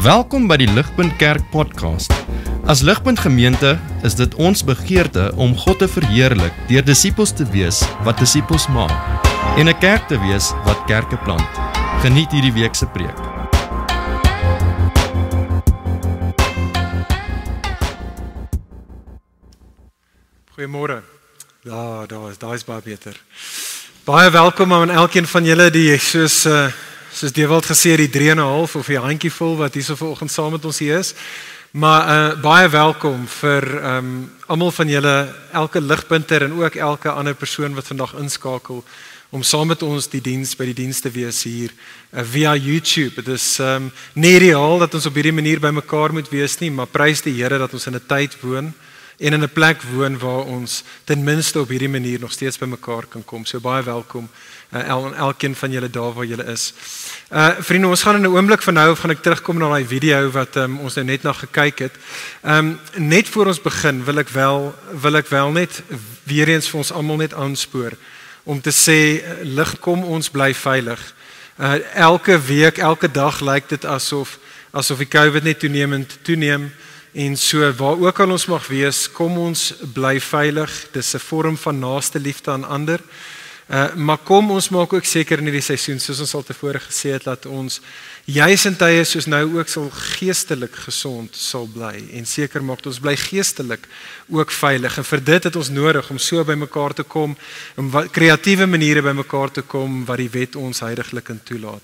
Welkom by die Ligpunt Kerk podcast. As Ligpunt Gemeente is dit ons begeerte om God te verheerlik deur disippels te wees wat disippels maak en 'n kerk te wees wat kerke plant. Geniet hierdie week se preek. Goeiemôre. Daar is baie beter. Baie welkom aan elkeen van julle die soos Dewald gesê het, die 3,5 of die handjievol wat hier vanoggend saam met ons hier is. Maar baie welkom vir almal van julle, elke ligpunter en ook elke ander persoon wat vandag inskakel om saam met ons by die diens te wees hier via YouTube. Dit is nie ideaal dat ons op hierdie manier by mekaar moet wees nie, maar prys die Here dat ons in 'n tyd woon en in 'n plek woon waar ons ten minste op hierdie manier nog steeds by mekaar kan kom. So baie welkom elkeen van julle daar waar julle is. Vriende, ons gaan in 'n oomblik van nou gaan ek terugkom na daai video wat ons nou net na gekyk het. Net voor ons begin wil ek wel net weer eens vir ons almal net aanspoor om te sê, lig, kom ons bly veilig. Elke week, elke dag lyk dit asof die COVID net toeneem. En so, waar ook al ons mag wees, kom ons bly veilig. Dis 'n vorm van naaste liefde aan ander. Maar kom ons maak ook seker in hierdie seisoen, soos ons al tevore gesê het, dat ons juis in tye soos nou ook sal geestelik gesond sal bly. En seker maak dat ons bly geestelik ook veilig. En vir dit het ons nodig om so by mekaar te kom, om kreatiewe maniere by mekaar te kom, wat die wet ons heiliglik in toelaat.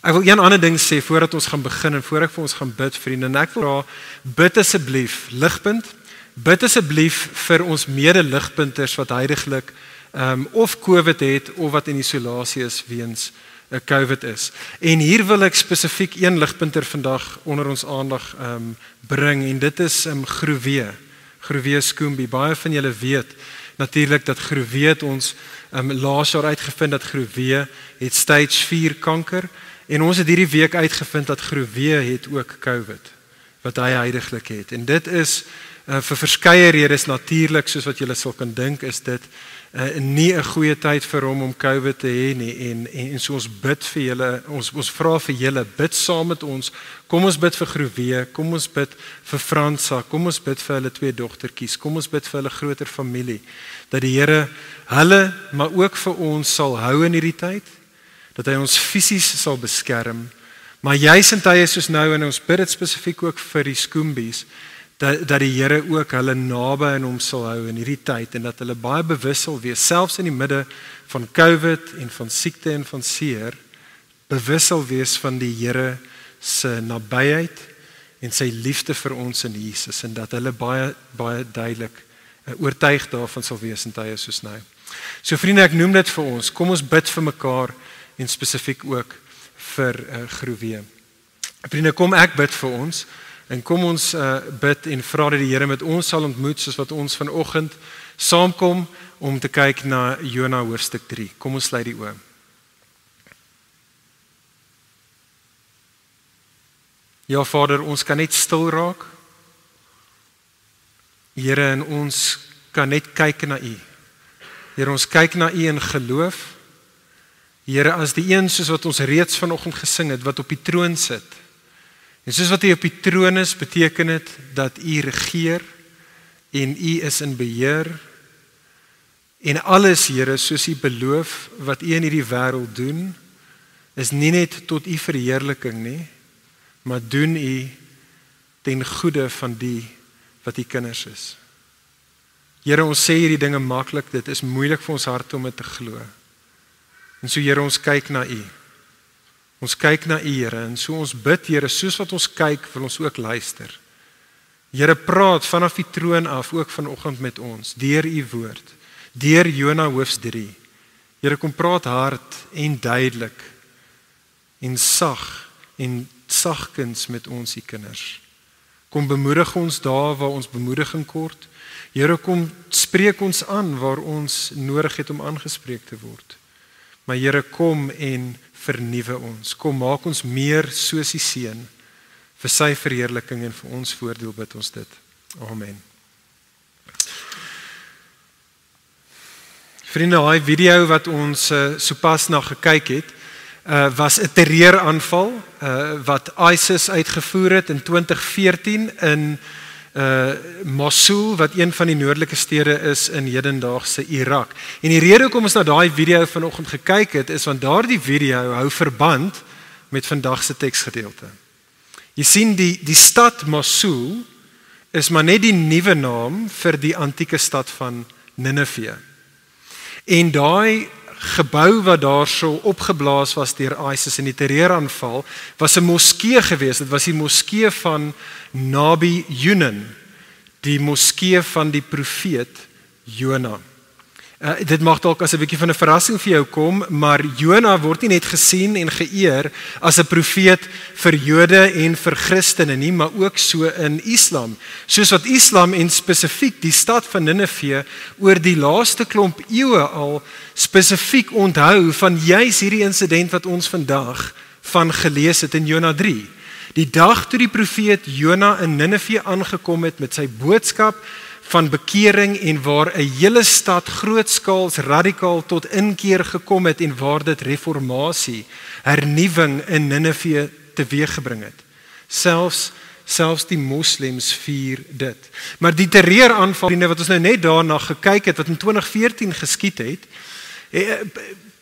Ek wil een ander ding sê, voordat ons gaan begin en voor ek vir ons gaan bid, vriende, en ek wil vra, bid asseblief, Ligpunt, bid asseblief vir ons mede-ligpunters wat heiliglik of COVID het, of wat in isolasie is weens COVID is. En hier wil ek spesifiek een ligpunter vandag onder ons aandag bring, en dit is Groewee Skoombie. Baie van julle weet natuurlik dat Groewee het ons laas jaar uitgevind dat Groewee het stage 4 kanker, en ons het hierdie week uitgevind dat Groewee het ook COVID, wat hy heiliglik het. En dit is vir verskeie redes natuurlik, soos wat julle sal kan dink, is dit nie 'n goeie tyd vir hom om COVID te hê nie, en so ons bid vir julle, ons vra vir julle, bid saam met ons, kom ons bid vir Groewee, kom ons bid vir Fransa, kom ons bid vir hulle 2 dogtertjies, kom ons bid vir hulle groter familie, dat die Here hulle, maar ook vir ons sal hou in hierdie tyd, dat hy ons fisies sal beskerm, maar juis in tye soos nou, en ons bid dit spesifiek ook vir die Skoombies, dat die Here ook hulle naby in hom sal hou in hierdie tyd, en dat hulle baie bewus sal wees, selfs in die midde van COVID en van siekte en van seer, bewus sal wees van die Here se nabyheid en sy liefde vir ons in Jesus, en dat hulle baie, baie duidelik oortuig daarvan sal wees in tye soos nou. So vriende, ek noem dit vir ons, kom ons bid vir mekaar, en spesifiek ook vir Groewee. Vriende, kom ek bid vir ons, en kom ons bid en vra dat die Here met ons sal ontmoet, soos wat ons vanoggend saamkom om te kyk na Jona hoofstuk 3. Kom ons sluit die oë. Ja Vader, ons kan net stil raak. Here, en ons kan net kyk na U. Here, ons kyk na U in geloof. Here, as die een soos wat ons reeds vanoggend gesing het, wat op die troon sit. En soos wat U op die troon is, beteken dit dat U regeer en U is in beheer. En alles, Here, soos U beloof wat U in hierdie wêreld doen, is nie net tot U verheerliking nie, maar doen U ten goede van die wat U kinders is. Here, ons sê hierdie dinge maklik, dit is moeilik vir ons hart om dit te glo. En so Here, ons kyk na U. Ons kyk na U, Here, en so ons bid, Here, soos wat ons kyk, wil ons ook luister. Here, praat vanaf die troon af, ook vanoggend met ons, deur U woord, deur Jona hoofstuk 3. Here, kom praat hard en duidelik, en sagkens met ons, U kinders. Kom bemoedig ons daar waar ons bemoediging kort. Here, kom spreek ons aan waar ons nodig het om aangespreek te word. Maar Here, kom en vernuwe ons. Kom, maak ons meer soos die Seun, vir sy verheerliking en vir ons voordeel bid ons dit. Amen. Vriende, daai video wat ons sopas na gekyk het, was 'n terreuraanval wat ISIS uitgevoer het in 2014 in Mosul, wat een van die noordelike stede is in hedendaagse Irak. En die rede hoekom ons na daai video vanoggend gekyk het, is want daardie video hou verband met vandag se teksgedeelte. Jy sien die stad Mosul is maar net die nuwe naam vir die antieke stad van Nineve. En daai gebou wat daar so opgeblaas was deur ISIS in die terreuraanval, was 'n moskee geweest. Dit was die moskee van Nabi Yunan, die moskee van die profeet Jona. Dit mag dalk as 'n bietjie van 'n verrassing vir jou kom, maar Jona word nie net gesien en geëer as 'n profeet vir Jode en vir Christene nie, maar ook so in Islam. Soos wat Islam en spesifiek die stad van Nineve oor die laaste klomp eeue al spesifiek onthou van juis hierdie insident wat ons vandag van gelees het in Jona 3. Die dag toe die profeet Jona in Nineve aangekom het met sy boodskap van bekering en waar 'n hele stad grootskaals radikaal tot inkeer gekom het en waar dit reformatie, hernuwing in Nineve teweeggebring het. Selfs die moslems vier dit. Maar die terreuraanval wat ons nou net daarna gekyk het wat in 2014 geskied het,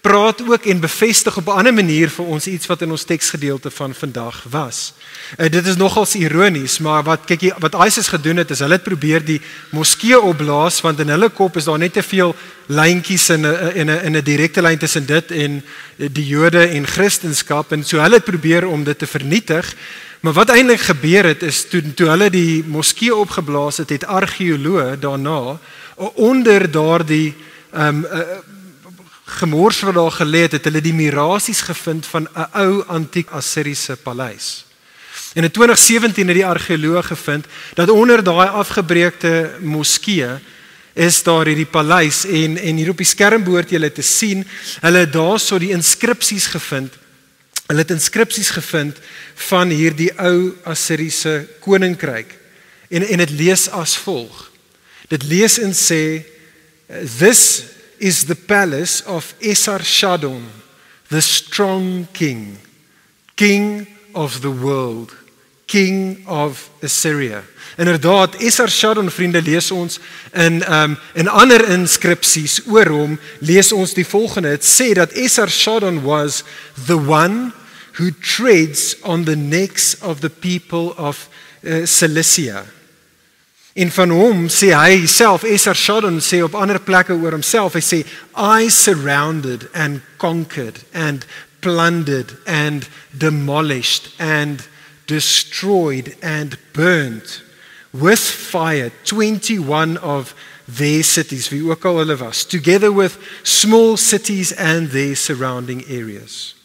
praat ook en bevestig op 'n ander manier vir ons iets wat in ons teksgedeelte van vandag was. Dit is nogals ironies, maar wat ISIS gedoen het, is hulle het probeer die moskee opblaas, want in hulle kop is daar net te veel lyntjies in 'n direkte lyn tussen dit en die Jode en Christendom, en so hulle het probeer om dit te vernietig. Maar wat eintlik gebeur het, is toe hulle die moskee opgeblaas het argeoloë daarna onder daardie gemors wat daar gelê het hulle die mirasies gevind van 'n ou antiek Assiriese paleis. En in 2017 het die argeoloog gevind dat onder daai afgebreekte moskee is daar hierdie paleis en hier op die skerm behoort julle te sien, hulle het daarso die inskripsies gevind. Hulle het inskripsies gevind van hierdie ou Assiriese koninkryk. En dit lees as volg. Dit lees en sê, "This is the palace of Esarhaddon, the strong king, king of the world, king of Assyria." Inderdaad, Esarhaddon, vriende, lees ons in ander inskripsies oor hom, lees ons die volgende. Het sê dat Esarhaddon was the one who treads on the necks of the people of Cilicia. En van hom sê hy self, Esarhaddon sê op ander plekke oor homself, hy sê, "I surrounded and conquered and plundered and demolished and destroyed and burnt with fire 21 of their cities," wie ook al hulle was, "together with small cities and their surrounding areas."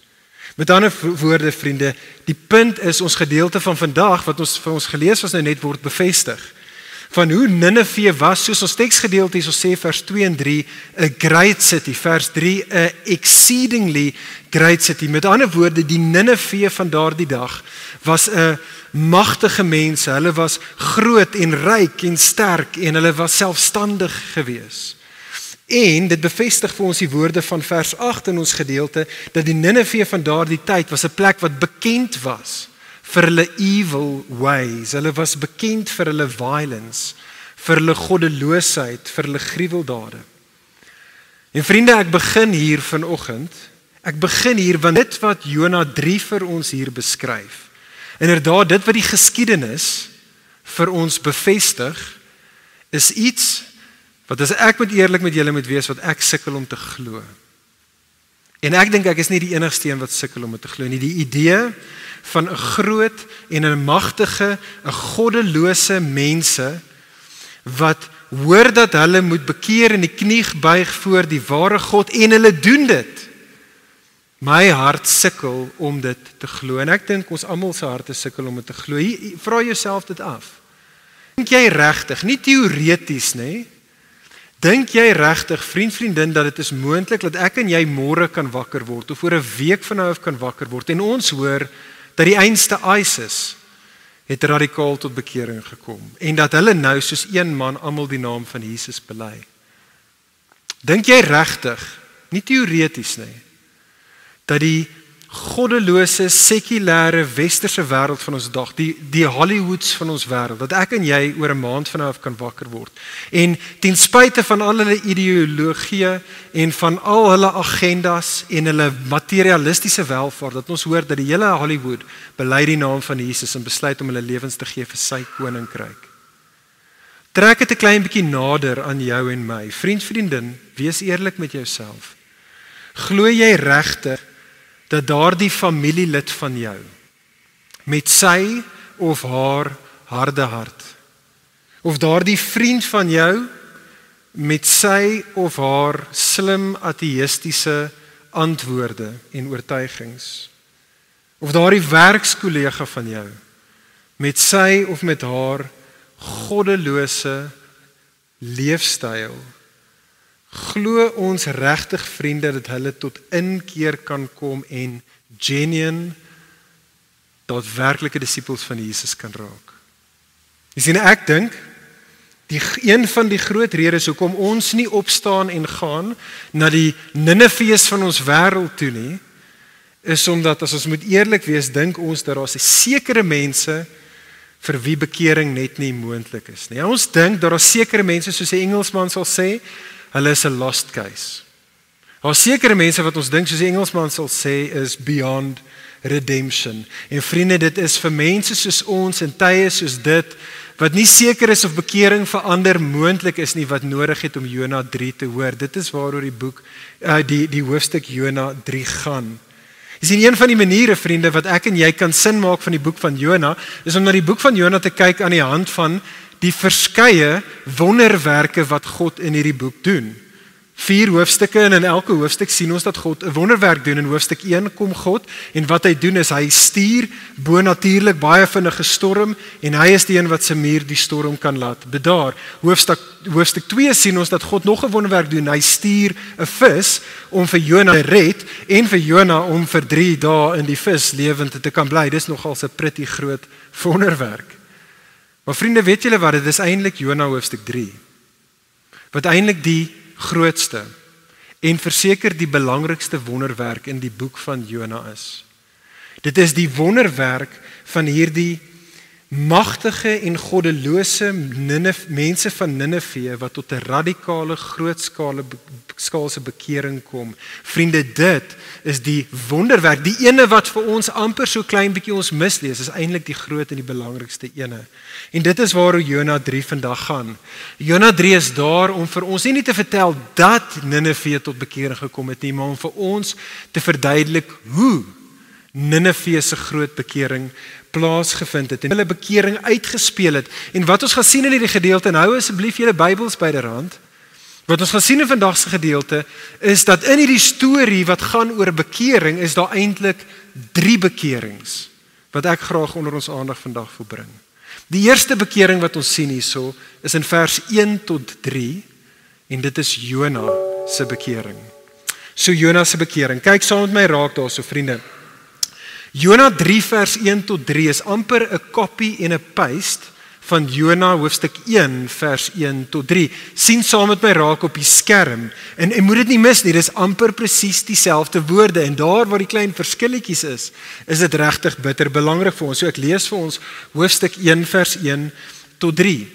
Met ander woorde, vriende, die punt is ons gedeelte van vandag, wat ons vir ons gelees was nou net, word bevestig. Van hoe Nineve was, soos ons teksgedeelte hier sê, vers 2 en 3, 'n great city, vers 3, 'n exceedingly great city. Met ander woorde, die Nineve van daardie dag was 'n magtige mense, hulle was groot en ryk en sterk en hulle was selfstandig gewees. En dit bevestig vir ons die woorde van vers 8 in ons gedeelte, dat die Nineve van daardie tyd was 'n plek wat bekend was vir hulle evil ways. Hulle was bekend vir hulle violence, vir hulle goddeloosheid, vir hulle gruweldade. En vriende, ek begin hier vanoggend. Ek begin hier want dit wat Jona 3 vir ons hier beskryf. Inderdaad, dit wat die geskiedenis vir ons bevestig, is iets wat as ek moet eerlik met julle moet wees, wat ek sukkel om te glo. En ek dink ek is nie die enigste een wat sukkel om dit te glo nie. Die idee van 'n groot en 'n magtige, 'n goddelose mense wat hoor dat hulle moet bekeer en die knie buig voor die ware God en hulle doen dit. My hart sukkel om dit te glo en ek dink ons almal se harte sukkel om dit te glo. Vra jouself dit af. Dink jy regtig, nie teoreties nie, dink jy regtig, vriendin, dat dit is moontlik dat ek en jy môre kan wakker word of oor 'n week van nou af kan wakker word en ons hoor dat die einste ISIS het radikaal tot bekering gekom en dat hulle nou soos een man almal die naam van Jesus bely? Dink jy regtig, nie teoreties nie, dat die goddelose, sekulêre, westerse wêreld van ons dag, die Hollywoods van ons wêreld, dat ek en jy oor 'n maand van nou af kan wakker word. En ten spyte van al hulle ideologieë en van al hulle agendas en hulle materialistiese welvaart, dat ons hoor dat die hele Hollywood bely die naam van Jesus en besluit om hulle lewens te gee vir sy koninkryk. Trek dit 'n klein bietjie nader aan jou en my. Vriend, vriendin, wees eerlik met jouself. Glo jy regtig dat daardie familielid van jou met sy of haar harde hart, of daardie vriend van jou met sy of haar slim ateïstiese antwoorde en oortuigings, of daardie werkskollega van jou met sy of met haar goddelose leefstyl, glo ons regtig vriende dat hulle tot inkeer kan kom en genuine daadwerklike disippels van Jesus kan raak. Jy sien, ek dink een van die groot redes hoekom ons nie opstaan en gaan na die Ninefees van ons wêreld toe nie, is omdat, as ons moet eerlik wees, dink ons dat daar sekere mense vir wie bekering net nie moontlik is nie. Ons dink dat daar sekere mense, soos die Engelsman sal sê, hulle is 'n lost case. Daar sekere mense wat ons dink, soos die Engelsman sal sê, is beyond redemption. En vriende, dit is vir mense soos ons in tye soos dit, wat nie seker is of bekering vir ander moontlik is nie, wat nodig het om Jona 3 te hoor. Dit is waaroor die boek, die hoofstuk Jona 3 gaan. Jy sien, een van die maniere, vriende, wat ek en jy kan sin maak van die boek van Jona, is om na die boek van Jona te kyk aan die hand van die verskeie wonderwerke wat God in hierdie boek doen. 4 hoofstukke en in elke hoofstuk sien ons dat God 'n wonderwerk doen. In hoofstuk 1 kom God en wat hy doen is hy stuur bonatuurlik baie vinnige storm en hy is die een wat se muur die storm kan laat bedaar. Hoofstuk 2 sien ons dat God nog 'n wonderwerk doen. Hy stuur 'n vis om vir Jona te red en vir Jona om vir 3 dae in die vis lewend te kan bly. Dis nogal 'n pretty groot wonderwerk. Maar vriende, weet julle wat? Dit is eintlik Jona hoofstuk 3. Wat eintlik die grootste en verseker die belangrikste wonderwerk in die boek van Jona is. Dit is die wonderwerk van hierdie magtige en goddelose mense van Nineve wat tot 'n radikale grootskaalse bekering kom. Vriende, dit is die wonderwerk, die ene wat vir ons amper so klein bietjie ons mislees, is eintlik die groot en die belangrikste ene. En dit is waaroor Jona 3 vandag gaan. Jona 3 is daar om vir ons nie te vertel dat Nineve tot bekering gekom het nie, maar om vir ons te verduidelik hoe Nineve se groot bekering plaasgevind het en hulle bekering uitgespeel het. En wat ons gaan sien in hierdie gedeelte, en hou asseblief julle Bybels byderhand, wat ons gaan sien in vandag se gedeelte, is dat in hierdie storie wat gaan oor bekering, is daar eintlik 3 bekerings, wat ek graag onder ons aandag vandag wil bring. Die eerste bekering wat ons sien hierso, is in vers 1 tot 3, en dit is Jona se bekering. So Jona se bekering, kyk saam met my raak daarso vriende. Jona 3 vers 1 tot 3 is amper 'n copy en 'n paste van Jona hoofstuk 1 vers 1 tot 3. Sien saam met my raak op die skerm. En moet dit nie mis nie, dis amper presies dieselfde woorde en daar waar die klein verskilletjies is dit regtig bitter belangrik vir ons. So ek lees vir ons hoofstuk 1 vers 1 tot 3.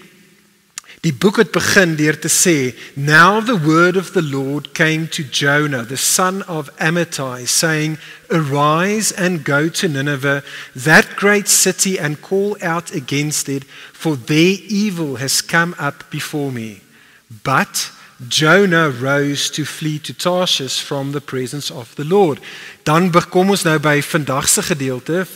Die boek het begin deur te sê, "Now the word of the Lord came to Jonah, the son of Amittai, saying, Arise and go to Nineveh, that great city, and call out against it, for their evil has come up before me. But Jonah rose to flee to Tarshish from the presence of the Lord." Dan kom ons nou by vandag se gedeelte,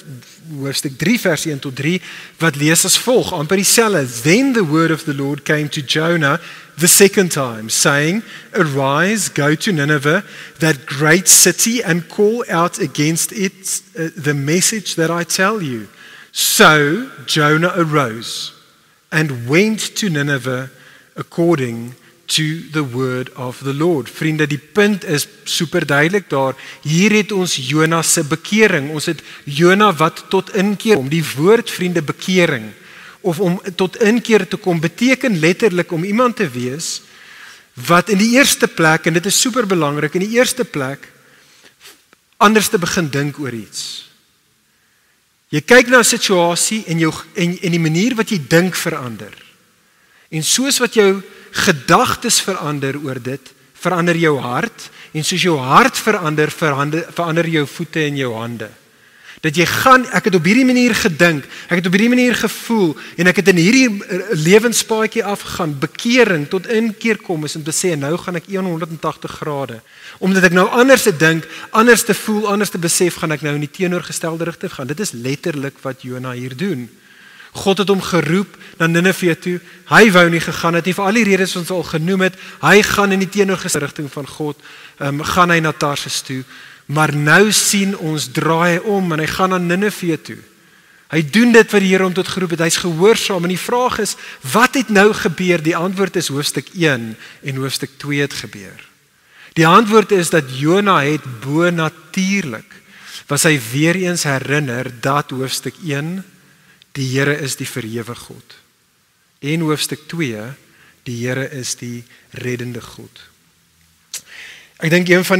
hoofstuk 3 vers 1 tot 3, wat lees as volg, amper dieselfde. "Then the word of the Lord came to Jonah the second time, saying, Arise, go to Nineveh, that great city, and call out against it the message that I tell you. So Jonah arose and went to Nineveh according to the word of the Lord." Vriende, die punt is super duidelik daar. Hier het ons Jona se bekering. Ons het Jona wat tot inkeer kom. Die woord, vriende, bekering, of om tot inkeer te kom, beteken letterlik om iemand te wees wat in die eerste plek, en dit is super belangrik, in die eerste plek anders te begin dink oor iets. Jy kyk na 'n situasie en die manier wat jy dink verander. En soos wat jou gedagtes verander oor dit, verander jou hart, en soos jou hart verander jou voete en jou hande. Dat jy gaan, ek het op hierdie manier gedink, ek het op hierdie manier gevoel, en ek het in hierdie lewenspaadjie afgegaan, bekering tot inkeer kom is om te sê, nou gaan ek 180 grade. Omdat ek nou anders te dink, anders te voel, anders te besef, gaan ek nou in die teenoorgestelde rigting gaan. Dit is letterlik wat Jona hier doen. God het hom geroep na Nineve toe, hy wou nie gegaan het nie, vir al die redes wat ons al genoem het, hy gaan in die teenoorgestelde rigting van God, gaan hy na Tarsis toe, maar nou sien ons draai hy om en hy gaan na Nineve toe. Hy doen dit wat die Here hom tot geroep het, hy's gehoorsaam en die vraag is, wat het nou gebeur? Die antwoord is hoofstuk 1 en hoofstuk 2 het gebeur. Die antwoord is dat Jona het bonatuurlik, was hy weer eens herinner dat hoofstuk 1, die Here is die verhewe God. En hoofstuk 2, die Here is die reddende God. Ek dink een van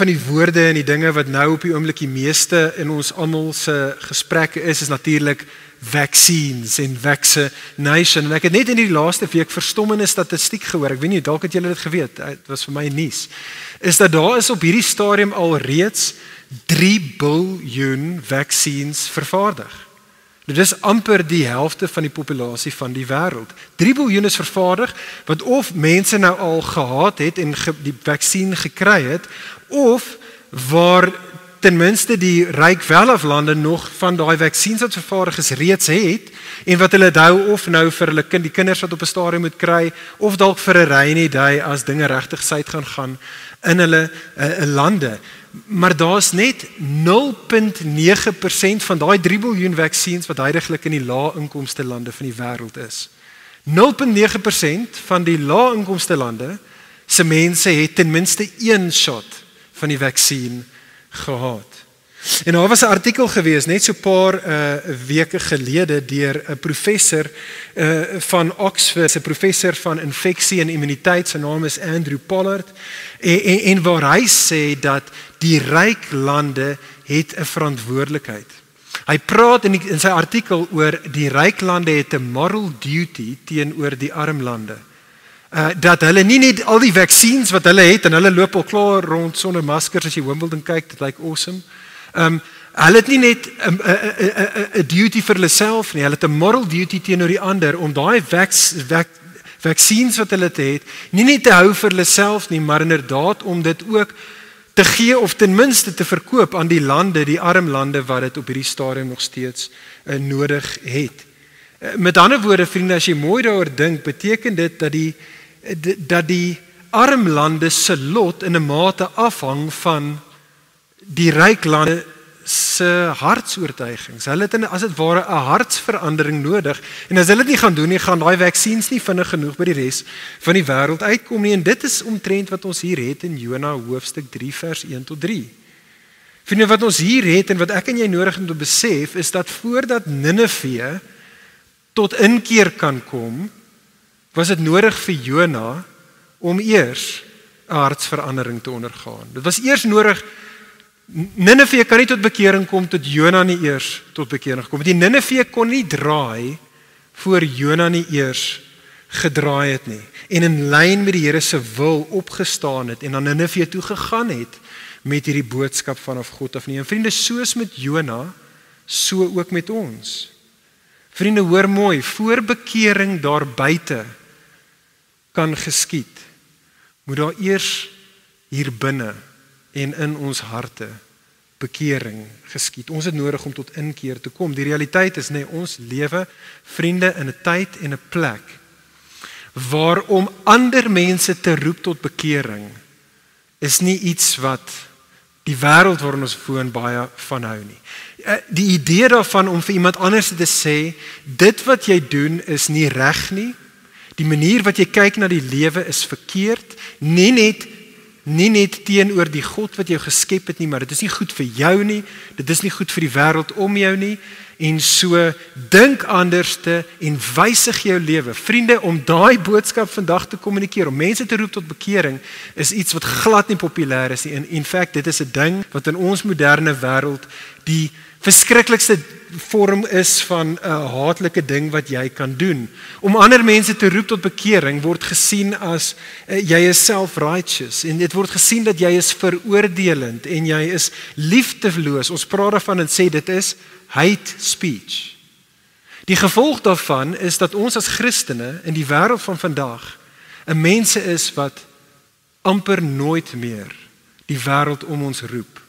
die woorde en die dinge wat nou op die oomblik die meeste in ons almal se gesprekke is natuurlik vaccines en vaccination. En ek het net in die laaste week verstommende statistiek gehoor. Ek weet nie, dalk het julle dit geweet. Dit was vir my nuus. Is dat daar is op hierdie stadium al reeds 3 biljoen vaccines vervaardig. Dit is amper die helfte van die populasie van die wêreld. 3 biljoen is vervaardig, wat of mense nou al gehad het en die vaksin gekry het, of waar ten minste die ryk welaflande nog van daai vaksins wat vervaardig is reeds het, en wat hulle hou of nou vir hulle die kinders wat op 'n stadium moet kry, of dalk vir 'n rainy day as dinge regtig suid gaan in hulle lande. Maar daar's net 0,9% van daai 3 biljoen vaksins wat huidigelik in die lae-inkomste lande van die wêreld is. 0,9% van die lae-inkomste lande se mense het ten minste 1 shot van die vaksin gehad. En daar was 'n artikel gewees net so 'n paar weke gelede deur 'n professor van Oxford, 'n professor van infeksie en immuniteit, sy naam is Andrew Pollard, en waar hy sê dat die ryk lande het 'n verantwoordelikheid. Hy praat in sy artikel oor die ryk lande het 'n moral duty teenoor die arm lande. Dat hulle nie net al die vaksins wat hulle het en hulle loop al klaar rond sonder maskers as jy Wimbledon kyk, dit lyk awesome. Hulle het nie net 'n duty vir hulle self nie, hulle het 'n moral duty teenoor die ander om daai vaksins wat hulle het, nie net te hou vir hulle self nie, maar inderdaad om dit ook te gee of ten minste te verkoop aan die lande, die arm lande wat dit op hierdie stadium nog steeds nodig het. Met ander woorde, vriende, as jy mooi daaroor dink, beteken dit dat die arm lande se lot in 'n mate afhang van die ryk lande se hartsoortuigings. Hulle het as dit ware 'n hartsverandering nodig, en as hulle dit nie gaan doen nie, gaan daai vaksins nie vinnig genoeg by die res van die wêreld uitkom nie, en dit is omtrent wat ons hier het in Jona hoofstuk 3 vers 1 tot 3. Vriende, wat ons hier het en wat ek en jy nodig het om te besef, is dat voordat Nineve tot inkeer kan kom, was dit nodig vir Jona om eers 'n hartsverandering te ondergaan. Dit was eers nodig. Nineve kan nie tot bekering kom tot Jona nie eers tot bekering kom. Die Nineve kon nie draai voor Jona nie eers gedraai het nie, en in lyn met die Here se wil opgestaan het en aan Nineve toe gegaan het met hierdie boodskap vanaf God af nie. En vriende, soos met Jona, so ook met ons. Vriende, hoor mooi, voor bekering daar buite kan geskied, moet daar eers hier binne en in ons harte bekering geskied. Ons het nodig om tot inkeer te kom. Die realiteit is, ons lewe, vriende, in 'n tyd en 'n plek waar om ander mense te roep tot bekering is nie iets wat die wêreld waarin ons woon baie van hou nie. Die idee daarvan om vir iemand anders te sê, dit wat jy doen is nie reg nie, die manier wat jy kyk na die lewe is verkeerd, nie net teenoor die God wat jou geskep het nie, maar dit is nie goed vir jou nie, dit dit is nie goed vir die wêreld om jou nie, en so dink anderste en wysig jou lewe. Vriende, om daai boodskap vandag te kommunikeer, om mense te roep tot bekering, is iets wat glad nie populêr is nie. In fact, dit is 'n ding wat in ons moderne wêreld die verskriklikste vorm is van 'n haatlike ding wat jy kan doen. Om ander mense te roep tot bekering word gesien as jy is self-righteous, en dit word gesien dat jy is veroordelend en jy is liefdeloos. Ons praat daarvan en sê dit is hate speech. Die gevolg daarvan is dat ons as Christene in die wêreld van vandag 'n mense is wat amper nooit meer die wêreld om ons roep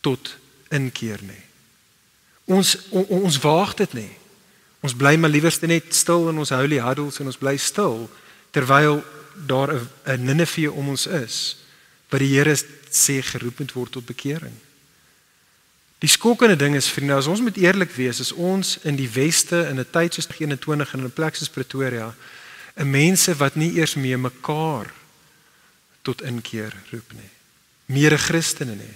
tot inkeer nie. Ons waag dit nie. Ons bly maar liewerste net stil in ons holy huddles en ons bly stil terwyl daar 'n Nineve om ons is wat die Here sê geroep moet word tot bekering. Die skokkende ding is, vriende, as ons moet eerlik wees, is ons in die weste in 'n tyd soos 21 in 'n plek soos Pretoria 'n mense wat nie eers meer mekaar tot inkeer roep nie. Meer Christene nie.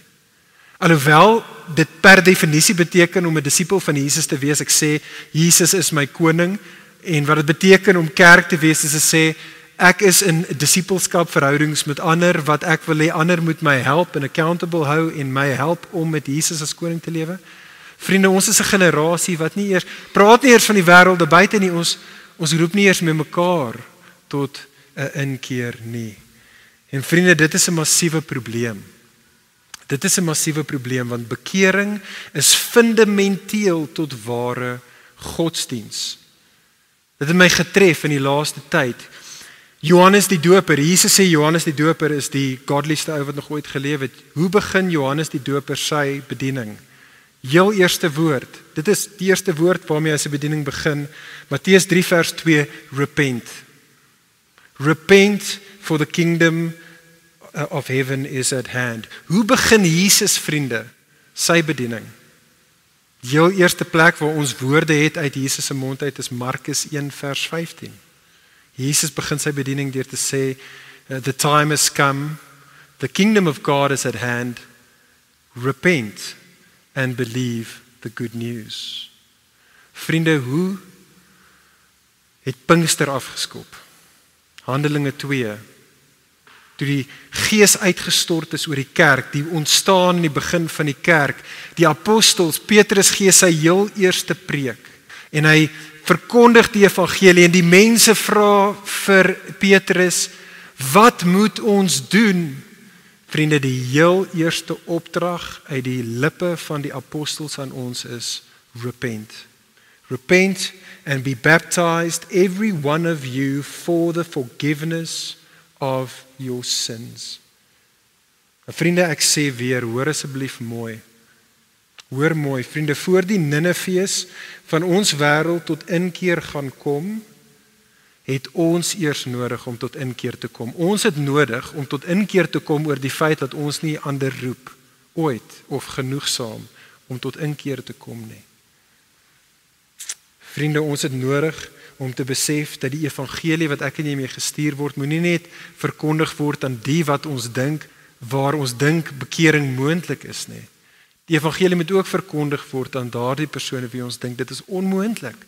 Alhoewel dit per definisie beteken om 'n disipel van Jesus te wees, ek sê Jesus is my koning, en wat dit beteken om kerk te wees is te sê ek is in disipelskap verhoudings met ander, wat ek wil hê ander moet my help en accountable hou en my help om met Jesus as koning te lewe. Vriende, ons is 'n generasie wat nie eers praat nie eers van die wêreld buite nie, ons roep nie eers met mekaar tot 'n inkeer nie. En vriende, dit is 'n massiewe probleem. Dit is 'n massiewe probleem, want bekering is fundamenteel tot ware godsdiens. Dit het my getref in die laaste tyd. Johannes die Doper, Jesus sê Johannes die Doper is die godlieste ou wat nog ooit geleef het. Hoe begin Johannes die Doper sy bediening? Heel eerste woord, dit is die eerste woord waarmee hy sy bediening begin. Matteus 3 vers 2, repent. Repent, for the kingdom of heaven is at hand. Hoe begin Jesus, vriende, sy bediening? Die heel eerste plek waar ons woorde het uit Jesus se mond uit is Markus 1 vers 15. Jesus begin sy bediening deur te sê, the time has come, the kingdom of God is at hand, repent and believe the good news. Vriende, hoe het Pinkster afgeskop? Handelinge 2, toe die Gees uitgestort is oor die kerk, die ontstaan in die begin van die kerk, die apostels, Petrus gee sy heel eerste preek, en hy verkondig die evangelie, en die mense vra vir Petrus, wat moet ons doen? Vriende, die heel eerste opdrag uit die lippe van die apostels aan ons is, repent. Repent and be baptized, every one of you, for the forgiveness of your sins. En vriende, ek sê weer, hoor asseblief mooi. Hoor mooi, vriende, voor die Ninefees van ons wêreld tot inkeer gaan kom, het ons eers nodig om tot inkeer te kom. Ons het nodig om tot inkeer te kom oor die feit dat ons nie ander roep, ooit of genoegsaam, om tot inkeer te kom nie. Vriende, ons het nodig om te besef dat die evangelie wat ek en jy mee gestuur word, moenie net verkondig word aan die wat ons dink, waar ons dink bekering moontlik is nie. Die evangelie moet ook verkondig word aan daardie persone wie ons dink dit is onmoontlik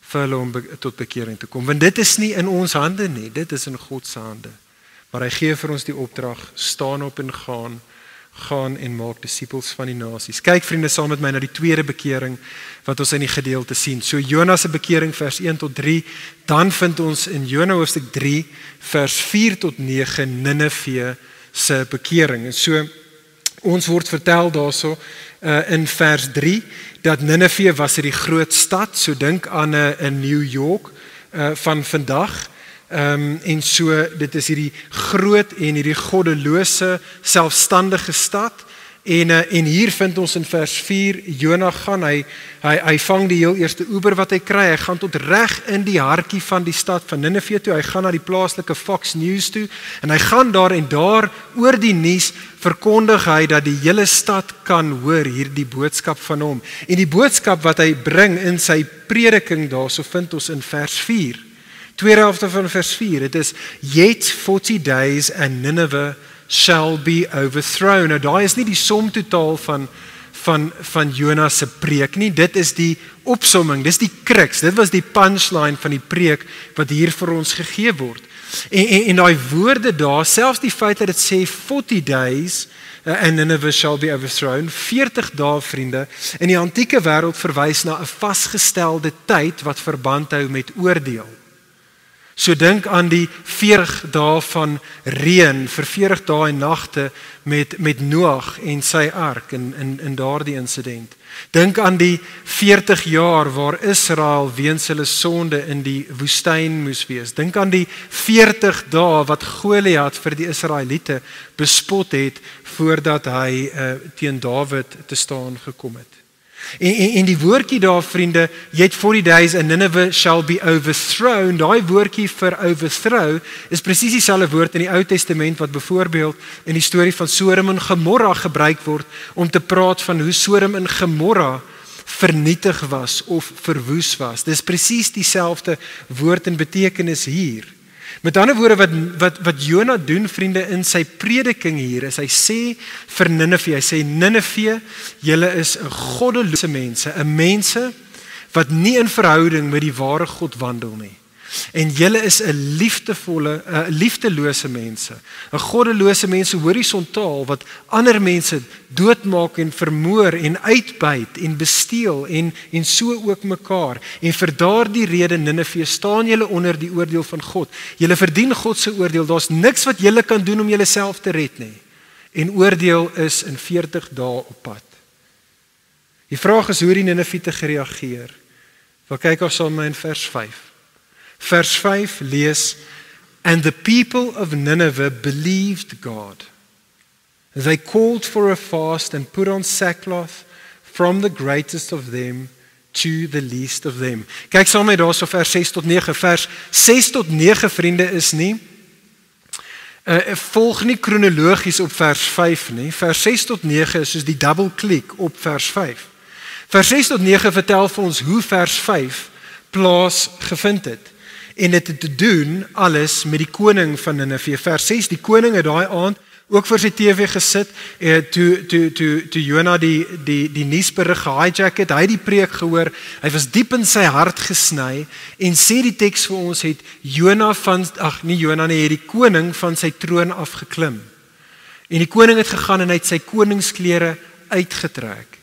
vir hulle om tot bekering te kom. Want dit is nie in ons hande nie, dit is in God se hande. Maar hy gee vir ons die opdrag, staan op en gaan en maak disippels van die nasies. Kyk vriende, saam met my na die tweede bekering wat ons in die gedeelte sien. So Jonas se bekering vers 1 tot 3, dan vind ons in Jona hoofstuk 3 vers 4 tot 9 Nineve se bekering. En so ons word vertel daarso in vers 3 dat Nineve was die groot stad, so dink aan 'n New York van vandag. En so dit is hierdie groot en hierdie goddelose selfstandige stad, en hier vind ons in vers 4 Jona gaan, hy vang die heel eerste Uber wat hy kry, hy gaan tot reg in die hartjie van die stad van Nineve toe, hy gaan na die plaaslike Fox News toe, en hy gaan daar en daar oor die nuus verkondig hy dat die hele stad kan hoor hierdie boodskap van hom, en die boodskap wat hy bring in sy prediking daarso vind ons in vers 4, tweede helfte van vers 4, het is, yet 40 days and Nineveh shall be overthrown. Nou daai is nie die som totaal van Jona se preek nie. Dit is die opsomming, dis die crux, dit was die punchline van die preek wat hier vir ons gegee word. En daai woorde daar, selfs die feit dat dit sê 40 days and Nineveh shall be overthrown, 40 dae vriende, in die antieke wêreld verwys na 'n vasgestelde tyd wat verband hou met oordeel. So dink aan die 40 dae van reën vir 40 dae en nagte met Noag en sy ark in daardie insident. Dink aan die 40 jaar waar Israel weens hulle sonde in die woestyn moes wees. Dink aan die 40 dae wat Goliat vir die Israeliete bespot het voordat hy teen Dawid te staan gekom het. En die woordjie daar vriende, jy het 40 days and Nineveh shall be overthrown. Daai woordjie vir overthrow is presies dieselfde woord in die Ou Testament wat byvoorbeeld in die storie van Sodom en Gomorra gebruik word om te praat van hoe Sodom en Gomorra vernietig was of verwoes was. Dis presies dieselfde woord en betekenis hier. Met ander woorde wat Jona doen vriende in sy prediking hier is hy sê vir Nineve, hy sê Nineve, julle is 'n goddelose mense, 'n mense wat nie in verhouding met die ware God wandel nie. En julle is 'n liefdelose mense, 'n goddelose mense horisontaal wat ander mense doodmaak en vermoor en uitbuit en besteel en so ook mekaar. En vir daardie rede Nineve staan julle onder die oordeel van God. Julle verdien God se oordeel. Daar's niks wat julle kan doen om julleself te red nie. En oordeel is in 40 dae op pad. Die vraag is hoe die Ninevite gereageer. Wat kyk ons saam in vers 5. Vers 5 lees, and the people of Nineveh believed God. They called for a fast and put on sackcloth from the greatest of them to the least of them. Kyk saam met daarso vers 6 tot 9. Vers 6 tot 9 vriende is nie volg nie kronologies op vers 5 nie. Vers 6 tot 9 is soos die double klik op vers 5. Vers 6 tot 9 vertel vir ons hoe vers 5 plaas gevind het. En dit het te doen alles met die koning van Nineve. Vers 6, die koning het daai aand ook vir sy TV gesit, toe Jona die nuusberig gehijack het, hy het die preek gehoor, hy was diep in sy hart gesny, en sê die teks vir ons het het die koning van sy troon afgeklim. En die koning het gegaan en hy het sy koningsklere uitgetrek.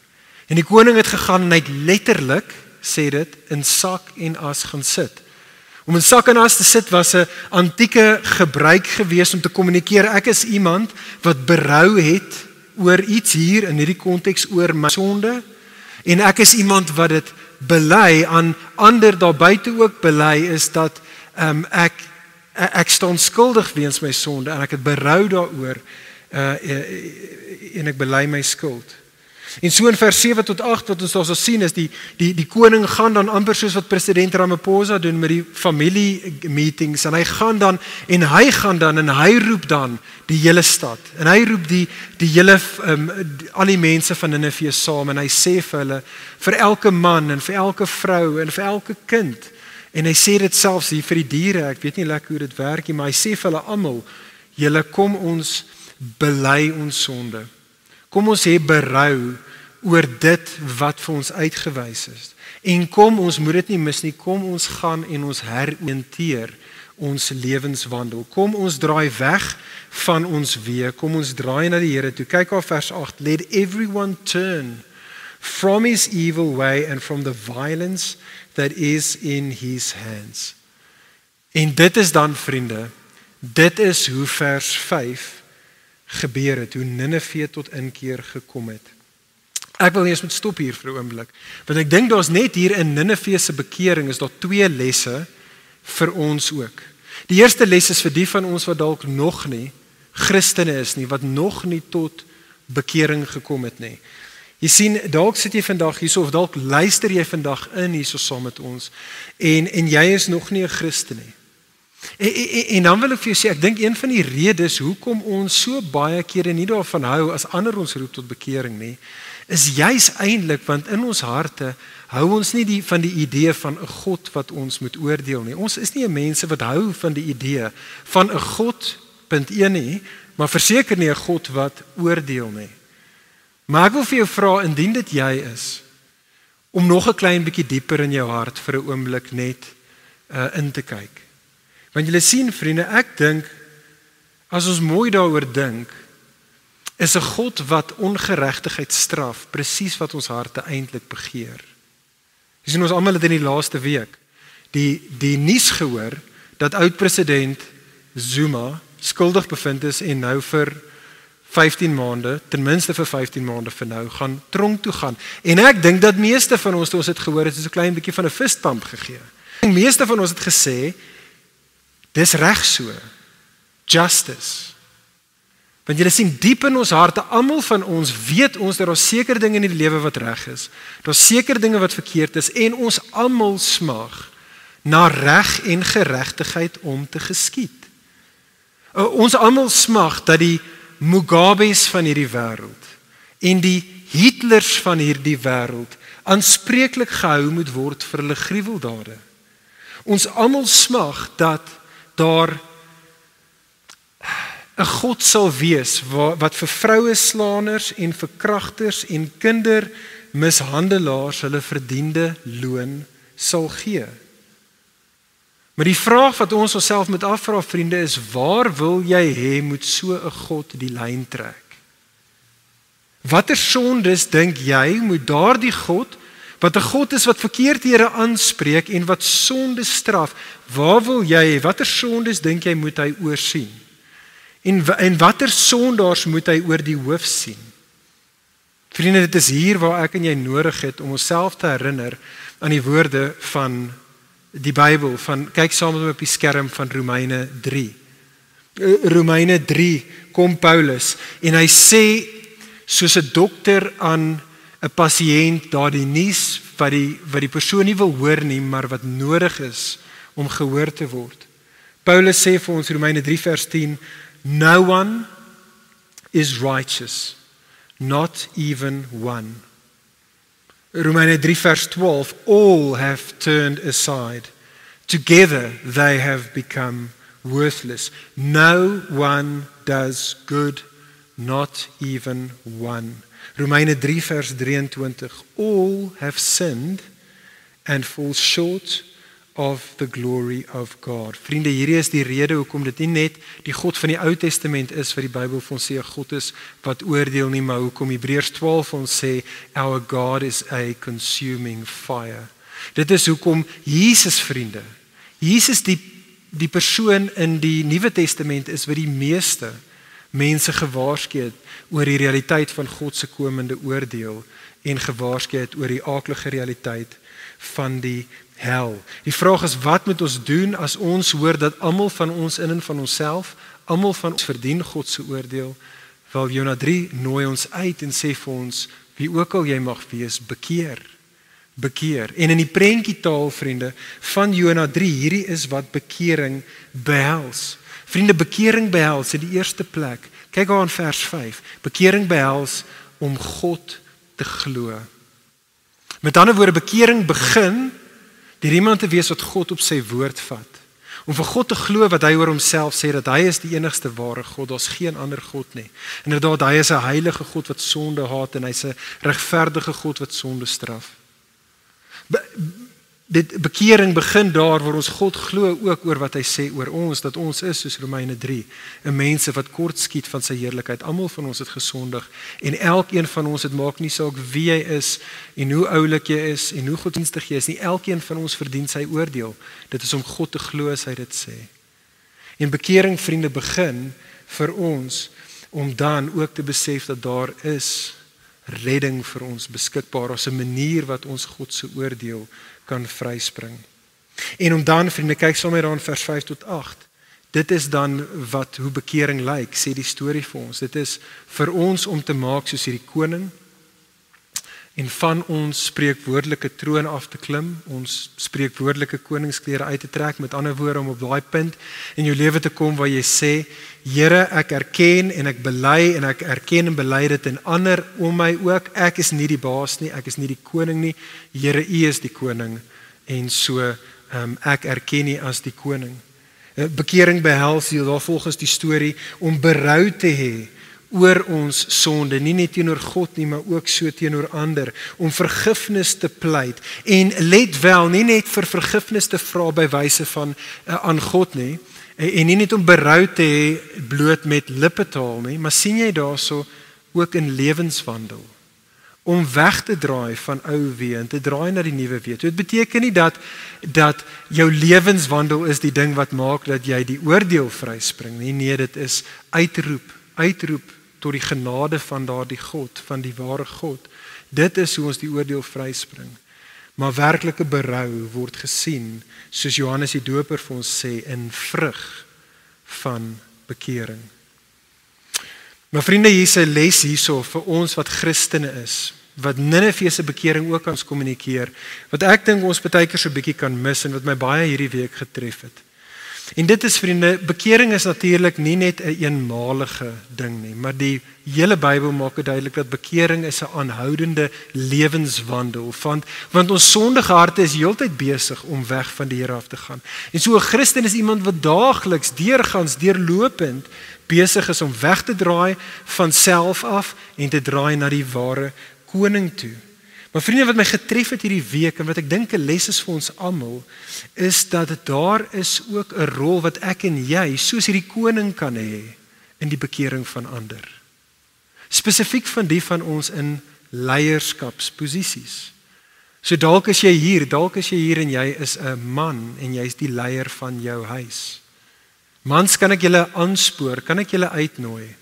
En die koning het gegaan en hy het letterlik, sê dit, in sak en as gaan sit. Om in sak en as te sit was 'n antieke gebruik gewees om te kommunikeer. Ek is iemand wat berou het oor iets hier in hierdie konteks oor my sonde en ek is iemand wat dit bely aan ander daar buite ook bely is dat ek staan skuldig weens my sonde en ek het berou daaroor en ek bely my skuld. En so in vers 7 tot 8 wat ons daar sal sien is die koning gaan dan amper soos wat president Ramaphosa doen met die familie meetings en hy gaan dan en hy roep dan die hele stad en hy roep die hele al die mense van Nineve saam en hy sê vir hulle vir elke man en vir elke vrou en vir elke kind en hy sê dit selfs hier vir die diere, ek weet nie lekker hoe dit werk nie, maar hy sê vir hulle almal, julle kom ons bely ons sonde. Kom ons hê berou oor dit wat vir ons uitgewys is. En kom ons moet dit nie mis nie, kom ons gaan en ons heroriënteer ons lewenswandel. Kom ons draai weg van ons weë, kom ons draai na die Here toe. Kyk op vers 8, let everyone turn from his evil way and from the violence that is in his hands. En dit is dan vriende, dit is hoe vers 5 gebeur het, hoe Nineve tot inkeer gekom het. Ek wil eers met stop hier vir 'n oomblik, want ek dink daar's net hier in Nineve se bekering is daar 2 lesse vir ons ook. Die eerste les is vir die van ons wat dalk nog nie Christene is nie, wat nog nie tot bekering gekom het nie. Jy sien, dalk sit jy vandag hierso of dalk luister jy vandag in hierso saam met ons en jy is nog nie 'n Christen nie. En dan wil ek vir jou sê, ek dink een van die redes hoekom ons so baie kere nie daarvan hou as ander ons roep tot bekering nie, is juis eintlik want in ons harte hou ons nie van die idee van 'n God wat ons moet oordeel nie. Ons is nie 'n mense wat hou van die idee van 'n God, punt 1 nie, maar verseker nie 'n God wat oordeel nie. Maar ek wil vir jou vra, indien dit jy is, om nog 'n klein bietjie dieper in jou hart vir 'n oomblik net in te kyk. Want julle sien vriende, ek dink, as ons mooi daaroor dink, is 'n God wat ongeregtigheid straf, presies wat ons harte eintlik begeer. Jy sien, ons almal het in die laaste week die nuus gehoor dat oud-president Zuma skuldig bevind is en nou vir 15 maande, ten minste vir 15 maande vir nou, gaan tronk toe gaan. En ek dink dat meeste van ons, toe ons het gehoor, het so 'n klein bietjie van 'n fistpump gegee. En meeste van ons het gesê, dis reg so. Justice. Want julle sien, diep in ons harte, almal van ons weet ons dat daar seker dinge in die lewe wat reg is. Daar's seker dinge wat verkeerd is en ons almal smag na reg en geregtigheid om te geskied. Ons almal smag dat die Mugabes van hierdie wêreld en die Hitlers van hierdie wêreld aanspreeklik gehou moet word vir hulle gruweldade. Ons almal smag dat daar 'n God sal wees wat vir vroue slaaners en verkragters en kindermishandelaars hulle verdiende loon sal gee. Maar die vraag wat ons onsself moet afvra, vriende, is waar wil jy hê moet so 'n God die lyn trek? Watter sondes dink jy moet daardie God, wat 'n God is wat verkeerdhede aanspreek en wat sonde straf, waar wil jy hê, watter sondes dink jy moet hy oorsien? En watter sondaars moet hy oor die hoof sien? Vriende, dit is hier waar ek en jy nodig het om onsself te herinner aan die woorde van die Bybel, kyk saam met my op die skerm van Romeine 3. Romeine 3 kom Paulus en hy sê, soos 'n dokter aan 'n pasiënt daardie nuus wat die persoon nie wil hoor nie, maar wat nodig is om gehoor te word. Paulus sê vir ons, Romeine 3 vers 10, no one is righteous, not even one. Romeine 3 vers 12, all have turned aside. Together they have become worthless. No one does good, not even one. Romeine 3 vers 23, all have sinned and fall short of the glory of God. Vriende, hierdie is die rede hoekom dit nie net die God van die Ou Testament is wat die Bybel vir ons sê 'n God is wat oordeel nie, maar hoekom Hebreërs 12 ons sê our God is a consuming fire. Dit is hoekom Jesus, vriende, Jesus die persoon in die Nuwe Testament is wat die meeste mense gewaarsku het oor die realiteit van God se komende oordeel en gewaarsku het oor die aaklige realiteit van die hel. Die vraag is, wat moet ons doen as ons hoor dat almal van ons in en van onsself, almal van ons verdien God se oordeel? Wel, Jona 3 nooi ons uit en sê vir ons, wie ook al jy mag wees, bekeer. En in die prentjietaal, vriende, van Jona 3, hierdie is wat bekering behels. Vriende, bekering behels in die eerste plek. Kyk daar in vers 5. Bekering behels om God te glo. Met ander woorde, bekering begin deur iemand te wees wat God op sy woord vat. Om vir God te glo wat hy oor homself sê, dat hy is die enigste ware God, daar's geen ander God nie. Inderdaad, hy is 'n heilige God wat sonde haat en hy's 'n regverdige God wat sonde straf. Dit bekering begin daar waar ons God glo ook oor wat hy sê oor ons, dat ons is soos Romeine 3, 'n mense wat kort skiet van sy heerlikheid. Almal van ons het gesondig en elkeen van ons, het maak nie saak wie jy is en hoe oulik jy is en hoe godsdienstig jy is nie, elkeen van ons verdien sy oordeel. Dit is om God te glo as hy dit sê. En bekering, vriende, begin vir ons om dan ook te besef dat daar is redding vir ons beskikbaar, as 'n manier wat ons God se oordeel kan vryspring. En om dan, vriende, kyk saam met daar in vers 5 tot 8. Dit is dan hoe bekering lyk, sê die storie vir ons. Dit is vir ons om te maak soos hierdie koning en van ons spreekwoordelike troon af te klim, ons spreekwoordelike koningsklere uit te trek, met ander woorde om op daai punt in jou lewe te kom waar jy sê, Here, ek erken en ek bely en ek erken en bely dit en ander om my ook, ek is nie die baas nie, ek is nie die koning nie, Here, U is die koning en so ek erken U as die koning. Bekering behels hier daar volgens die storie om berou te hê oor ons sonde, nie net teenoor God nie, maar ook so teenoor ander, om vergifnis te pleit, en let wel, nie net vir vergifnis te vra by wyse van aan God nie, en nie net om berou te hê bloot met lippetaal nie, maar sien jy daarso ook in lewenswandel, om weg te draai van ou wee en te draai na die nuwe wee. Dit beteken nie dat jou lewenswandel is die ding wat maak dat jy die oordeel vryspring nie. Nee, dit is uitroep tot die genade van daardie God, van die ware God. Dit is hoe ons die oordeel vryspring. Maar werklike berou word gesien, soos Johannes die Doper vir ons sê, in vrug van bekering. Maar vriende, hier is 'n les hierso vir ons wat Christene is, wat Nineve se bekering ook aan ons kommunikeer, wat ek dink ons baie keer so 'n bietjie kan mis en wat my baie hierdie week getref het. En dit is, vriende, bekering is natuurlik nie net 'n eenmalige ding nie, maar die hele Bybel maak dit duidelik dat bekering is 'n aanhoudende lewenswandel, want ons sondige harte is heeltyd besig om weg van die Here af te gaan. En so 'n Christen is iemand wat daagliks, deurlopend besig is om weg te draai van self af en te draai na die ware koning toe. Maar vriende, wat my getref het hierdie week en wat ek dink 'n les is vir ons almal, is dat daar is ook 'n rol wat ek en jy soos hierdie koning kan hê in die bekering van ander. Spesifiek van die van ons in leierskapsposisies. So dalk is jy hier en jy is 'n man en jy is die leier van jou huis. Mans, kan ek julle aanspoor, kan ek julle uitnooi?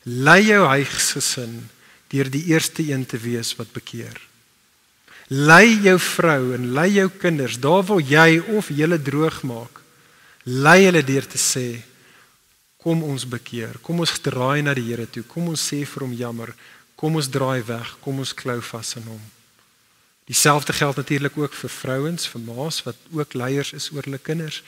Lei jou huisgesin deur die eerste een te wees wat bekeer. Lei jou vrou en lei jou kinders, daar waar jy of julle droog maak, lei hulle deur te sê, kom ons bekeer, kom ons draai na die Here toe, kom ons sê vir hom jammer, kom ons draai weg, kom ons klou vas in hom. Dieselfde geld natuurlik ook vir vrouens, vir ma's wat ook leiers is oor hulle kinders.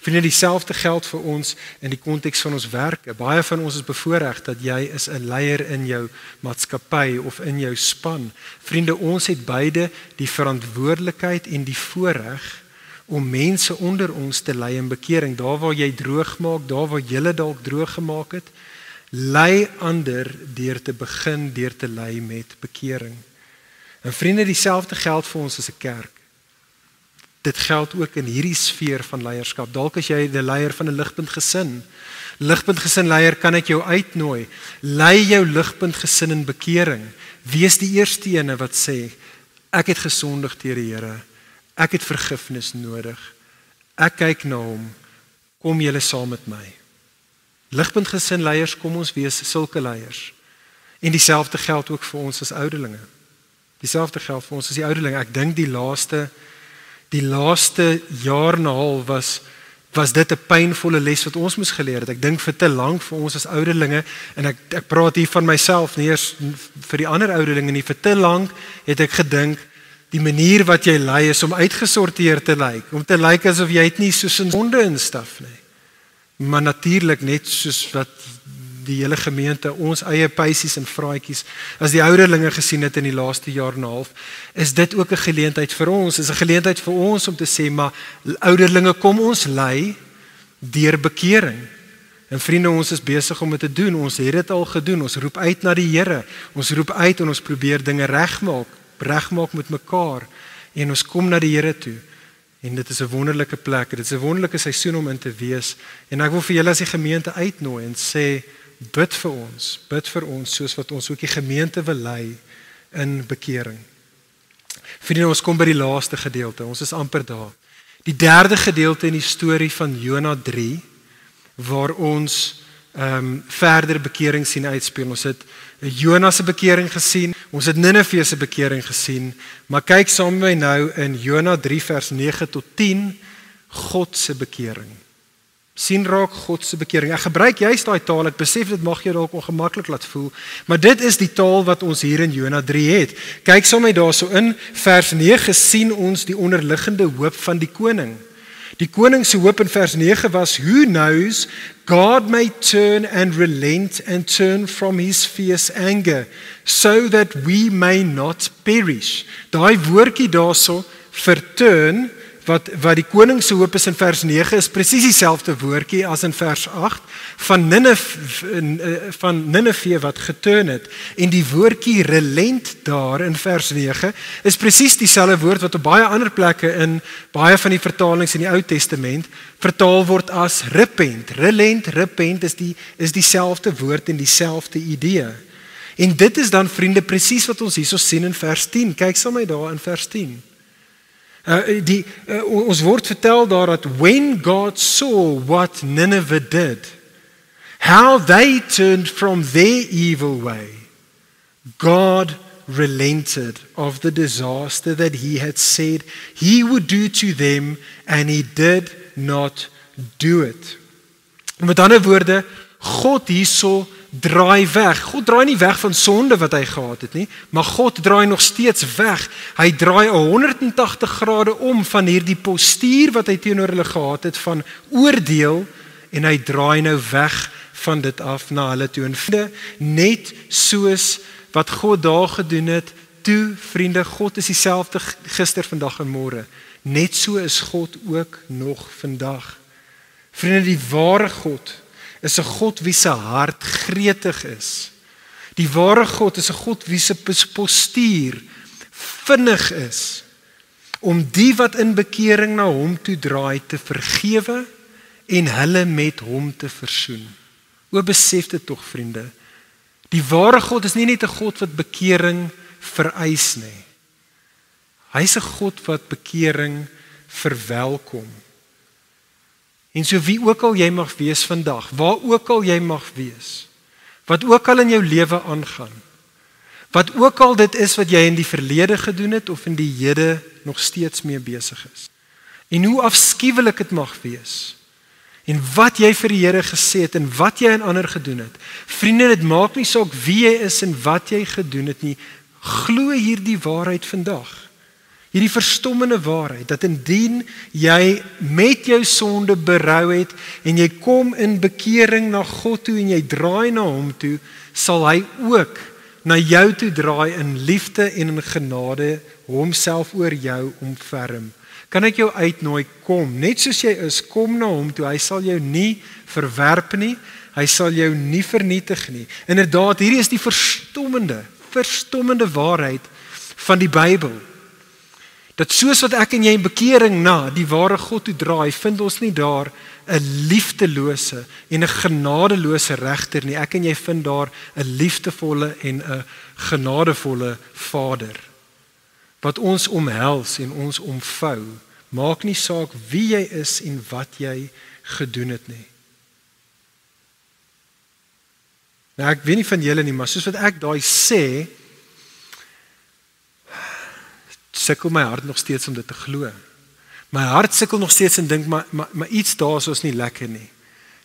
Vriende, dieselfde geld vir ons in die konteks van ons werke. Baie van ons is bevoorreg dat jy is 'n leier in jou maatskappy of in jou span. Vriende, ons het beide die verantwoordelikheid en die voorreg om mense onder ons te lei in bekering. Daar waar jy droog maak, daar waar jy dalk droog gemaak het, lei ander deur te begin, deur te lei met bekering. En vriende, dieselfde geld vir ons as 'n kerk. Dit geld ook in hierdie sfeer van leierskap. Dalk as jy die leier van 'n ligpunt gesin. Ligpunt gesin leier, kan ek jou uitnooi. Lei jou ligpunt gesin in bekering. Wees die eerste ene wat sê, ek het gesondig teen die Here. Ek het vergifnis nodig. Ek kyk na hom. Kom julle saam met my. Ligpunt gesin leiers, kom ons wees sulke leiers. En dieselfde geld ook vir ons as ouderlinge. Dieselfde geld vir ons as die ouderlinge. Ek dink die laaste jaar en 'n half was dit 'n pynvolle les wat ons moes geleer het. Ek dink vir te lank vir ons as ouderlinge, en ek praat hier van myself, nie eers vir die ander ouderlinge nie, vir te lank het ek gedink die manier wat jy lei is om uitgesorteer te lyk, om te lyk asof jy het nie soos 'n sonde instaf nie. Maar natuurlik net soos wat die hele gemeente, ons eie peisies en vraatjies, as die ouderlinge gesien het in die laaste jaar en 'n half, is dit ook 'n geleentheid vir ons, is 'n geleentheid vir ons om te sê, maar ouderlinge, kom ons lei deur bekering. En vriende, ons is besig om dit te doen, ons het dit al gedoen, ons roep uit na die Here, ons roep uit en ons probeer dinge regmaak met mekaar, en ons kom na die Here toe. En dit is 'n wonderlike plek, dit is 'n wonderlike seisoen om in te wees, en ek wil vir julle as die gemeente uitnooi en sê, bid vir ons, soos wat ons ook die gemeente wil lei in bekering. Vriende, ons kom by die laaste gedeelte, ons is amper daar. Die derde gedeelte in die storie van Jona 3, waar ons verder bekering sien uitspeel. Ons het Jona se bekering gesien, ons het Nineve se bekering gesien, maar kyk saam met my nou in Jona 3 vers 9 tot 10, God se bekering. Sien raak God se bekering. Ek gebruik juist daai taal, ek besef dit mag jou dalk ongemaklik laat voel, maar dit is die taal wat ons hier in Jona 3 het. Kyk saam met my daarso in vers 9 sien ons die onderliggende hoop van die koning. Die koning se hoop in vers 9 was, who knows, God may turn and relent and turn from his fierce anger, so that we may not perish. Daai woordjie daarso vir turn wat die koning se hoop is in vers 9 is presies dieselfde woordjie as in vers 8 van Nineve wat geturn het. En die woordjie relent daar in vers 9 is presies dieselfde woord wat op baie ander plekke in baie van die vertalings in die Ou Testament vertaal word as repent. Relent, repent is dieselfde woord en dieselfde idee. En dit is dan vriende presies wat ons hierso sien in vers 10. Kyk saam met my daar in vers 10. Ons word vertel daar dat when God saw what Nineveh did, how they turned from their evil way, God relented of the disaster that he had said he would do to them, and he did not do it. Met ander woorde, God hierso draai weg. God draai nie weg van sonde wat hy gehad het nie, maar God draai nog steeds weg. Hy draai 180 grade om van hierdie postuur wat hy teenoor hulle gehad het van oordeel, en hy draai nou weg van dit af na hulle toe. En vriende, net soos wat God daar gedoen het, toe vriende, God is dieselfde gister, vandag en môre. Net so is God ook nog vandag. Vriende, die ware God is 'n God wie se hart gretig is. Die ware God is 'n God wie se postuur vinnig is om die wat in bekering na hom toe draai te vergewe en hulle met hom te versoen. O, besef dit tog, vriende. Die ware God is nie net 'n God wat bekering vereis nie. Hy's 'n God wat bekering verwelkom. En so wie ook al jy mag wees vandag, waar ook al jy mag wees, wat ook al in jou lewe aangaan, wat ook al dit is wat jy in die verlede gedoen het of in die hede nog steeds mee besig is, en hoe afskuwelik dit mag wees, en wat jy vir die Here gesê het en wat jy aan ander gedoen het, vriende, dit maak nie saak wie jy is en wat jy gedoen het nie, glo hierdie waarheid vandag. Hierdie verstommende waarheid, dat indien jy met jou sonde berou het, en jy kom in bekering na God toe, en jy draai na hom toe, sal hy ook na jou toe draai in liefde en in genade, homself oor jou omferm. Kan ek jou uitnooi, kom, net soos jy is, kom na hom toe, hy sal jou nie verwerp nie, hy sal jou nie vernietig nie. Inderdaad, hierdie is die verstommende waarheid van die Bybel. Dat soos wat ek en jy in bekering na die ware God toe draai, vind ons nie daar 'n liefdelose en 'n genadeloose regter nie. Ek en jy vind daar 'n liefdevolle en 'n genadevolle Vader, wat ons omhels en ons omvou. Maak nie saak wie jy is en wat jy gedoen het nie. Nou, ek weet nie van julle nie, maar soos wat ek daai sê, sukkel my hart nog steeds om dit te glo. My hart sukkel nog steeds en dink, maar iets daar is nie lekker nie.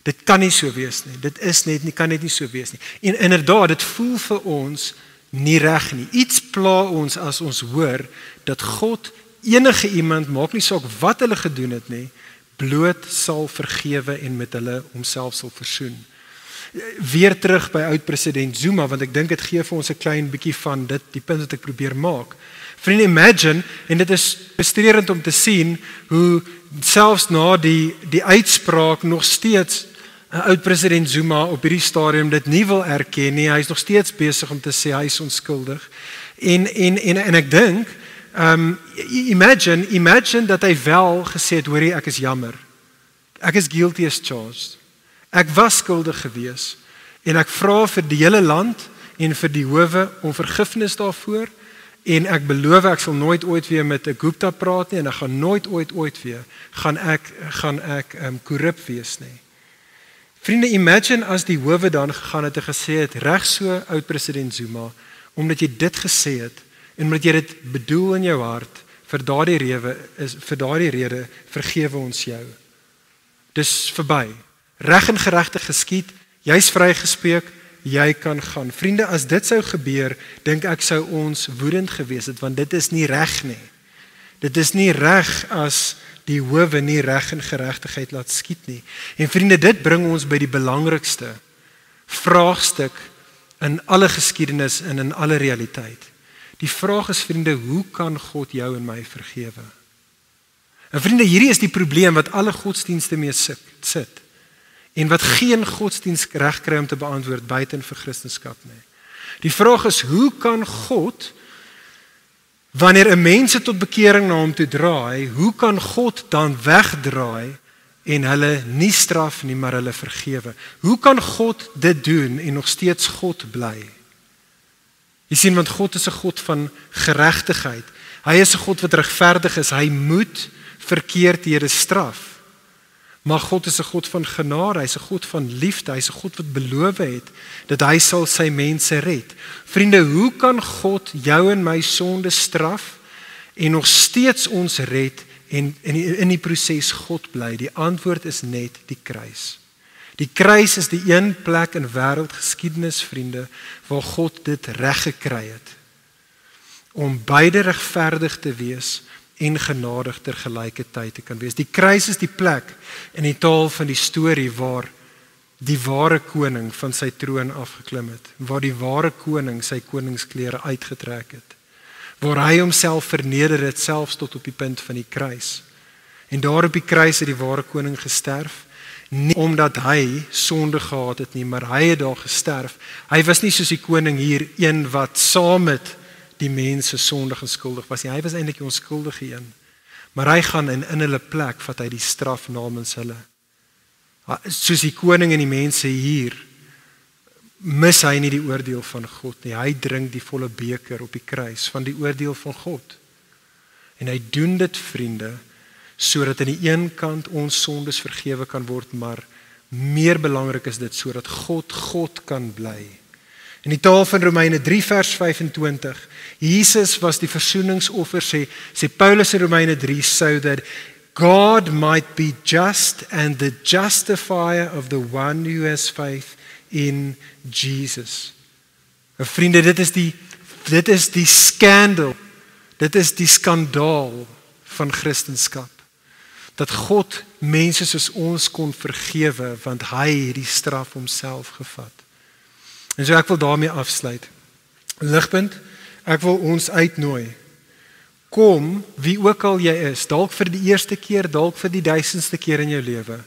Dit kan nie so wees nie. Dit is net nie, kan net nie so wees nie. En inderdaad, dit voel vir ons nie reg nie. Iets pla ons as ons hoor dat God enige iemand, maak nie saak wat hulle gedoen het nie, bloot sal vergewe en met hulle homself sal versoen. Weer terug by oud-president Zuma, want ek dink dit gee vir ons 'n klein bietjie van dit, die punt wat ek probeer maak. Vriende, imagine, en dit is frustrerend om te sien, hoe selfs na die uitspraak nog steeds oud-president Zuma op hierdie stadium dit nie wil erken nie, hy is nog steeds besig om te sê hy is onskuldig. En ek dink, imagine dat hy wel gesê het, hoorie, ek is jammer. Ek is guilty as charged. Ek was skuldig gewees, en ek vra vir die hele land en vir die howe om vergifnis daarvoor, en ek beloof ek sal nooit ooit weer met 'n Gupta praat nie, en ek gaan nooit ooit weer gaan ek korrup wees nie. Vriende, imagine as die howe dan gegaan het en gesê het, reg so oud-president Zuma, omdat jy dit gesê het, en omdat jy dit bedoel in jou hart, vir daardie rede vergewe ons jou. Dis verby. Reg en geregtig geskied, jy's vrygespreek, jy kan gaan. Vriende, as dit sou gebeur, dink ek sou ons woedend gewees het, want dit is nie reg nie. Dit is nie reg as die howe nie reg en geregtigheid laat skied nie. En vriende, dit bring ons by die belangrikste vraagstuk in alle geskiedenis en in alle realiteit. Die vraag is, vriende, hoe kan God jou en my vergewe? En vriende, hierdie is die probleem wat alle godsdienste mee sit. En wat geen godsdienst reg kry om te beantwoord buiten vir Christendom nie. Die vraag is, hoe kan God, wanneer 'n mens tot bekering na hom toe draai, hoe kan God dan wegdraai en hulle nie straf nie, maar hulle vergewe? Hoe kan God dit doen en nog steeds God bly? Jy sien, want God is 'n God van geregtigheid. Hy is 'n God wat regverdig is. Hy moet verkeerdhede straf. Maar God is 'n God van genade, hy's 'n God van liefde, hy's 'n God wat beloof het dat hy sal sy mense red. Vriende, hoe kan God jou en my sonde straf en nog steeds ons red en in die proses God bly? Die antwoord is net die kruis. Die kruis is die een plek in wêreldgeskiedenis, vriende, waar God dit reg gekry het. Om beide regverdig te wees en genadig tergelykertyd te kan wees. Die kruis is die plek in die taal van die storie waar die ware koning van sy troon afgeklim het, waar die ware koning sy koningsklere uitgetrek het, waar hy homself verneder het, selfs tot op die punt van die kruis. En daar op die kruis het die ware koning gesterf, nie omdat hy sonde gehad het nie, maar hy het daar gesterf. Hy was nie soos die koning hier, een wat saam met die mense sondig en skuldig was nie. Hy was eintlik die onskuldige een. Maar hy gaan in hulle plek, vat hy die straf namens hulle. Soos die koning en die mense hier, mis hy nie die oordeel van God nie. Hy drink die volle beker op die kruis van die oordeel van God. En hy doen dit, vriende, sodat aan die een kant ons sondes vergewe kan word, maar meer belangrik is dit sodat God kan bly. In die taal van Romeine 3 vers 25, Jesus was die versoeningsoffer, sê Paulus in Romeine 3, so that God might be just and the justifier of the one who has faith in Jesus. En vriende, dit is die skandal, dit is die skandaal van Christendom. Dat God mense soos ons kon vergewe, want hy het die straf homself gevat. En so ek wil daarmee afsluit. Ligpunt, ek wil ons uitnooi. Kom, wie ook al jy is, dalk vir die eerste keer, dalk vir die 1000ste keer in jou lewe.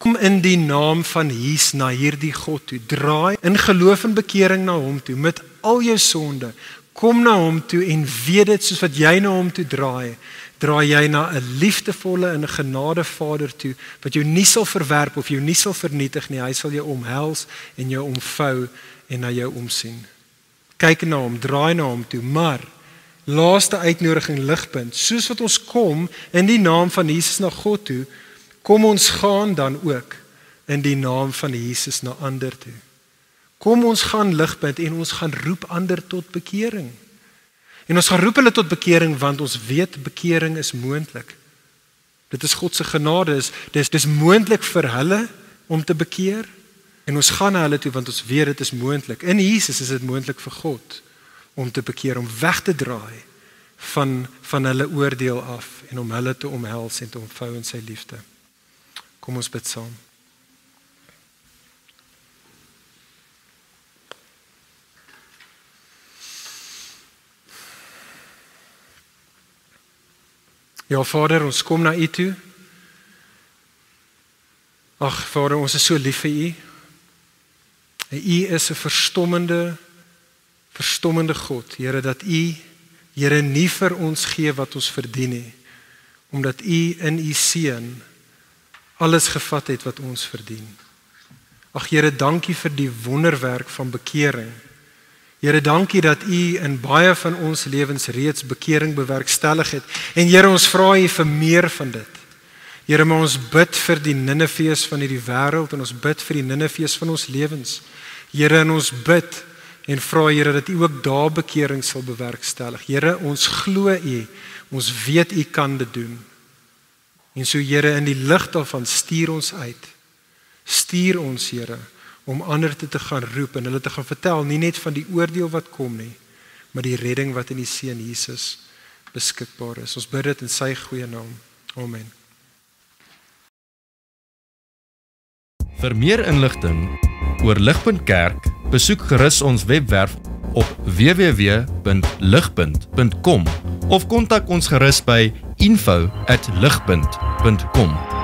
Kom in die naam van Jesus na hierdie God toe. Draai in geloof en bekering na hom toe, met al jou sonde. Kom na hom toe en weet dit, soos wat jy na hom toe draai jy na 'n liefdevolle en 'n genade Vader toe, wat jou nie sal verwerp of jou nie sal vernietig nie. Hy sal jou omhels en jou omvou en na jou omsien. Kyk na hom, draai na hom toe, maar laaste uitnodiging, ligpunt, soos wat ons kom in die naam van Jesus na God toe, kom ons gaan dan ook in die naam van Jesus na ander toe. Kom ons gaan, ligpunt, en ons gaan roep ander tot bekering. En ons gaan roep hulle tot bekering, want ons weet bekering is moontlik. Dit is God se genade, dis moontlik vir hulle om te bekeer, en ons gaan na hulle toe, want ons weet dit is moontlik. In Jesus is dit moontlik vir God om te bekeer, om weg te draai van hulle oordeel af, en om hulle te omhels en te omvou in sy liefde. Kom ons bid saam. Ja, Vader, ons kom na U toe. Ag, Vader, ons is so lief vir U. En U is 'n verstommende God, Here, dat U, Here, nie vir ons gee wat ons verdien nie, omdat U in U Seun alles gevat het wat ons verdien. Ag, Here, dankie vir die wonderwerk van bekering. Here, dankie dat U in baie van ons lewens reeds bekering bewerkstellig het. En Here, ons vra U vir meer van dit. Here, maar ons bid vir die Ninefees van hierdie wêreld, en ons bid vir die Ninefees van ons lewens. Here, en ons bid en vra, Here, dat U ook daar bekering sal bewerkstellig. Here, ons glo U, ons weet U kan dit doen. En so, Here, in die lig daarvan stuur ons uit. Stuur ons, Here, om ander te gaan roep en hulle te gaan vertel, nie net van die oordeel wat kom nie, maar die redding wat in die Seun Jesus beskikbaar is. Ons bid dit in sy goeie naam. Amen. Vir meer inligting oor Ligpunt Kerk, besoek gerus ons webwerf op www.ligpunt.com of kontak ons gerus by info@ligpunt.com.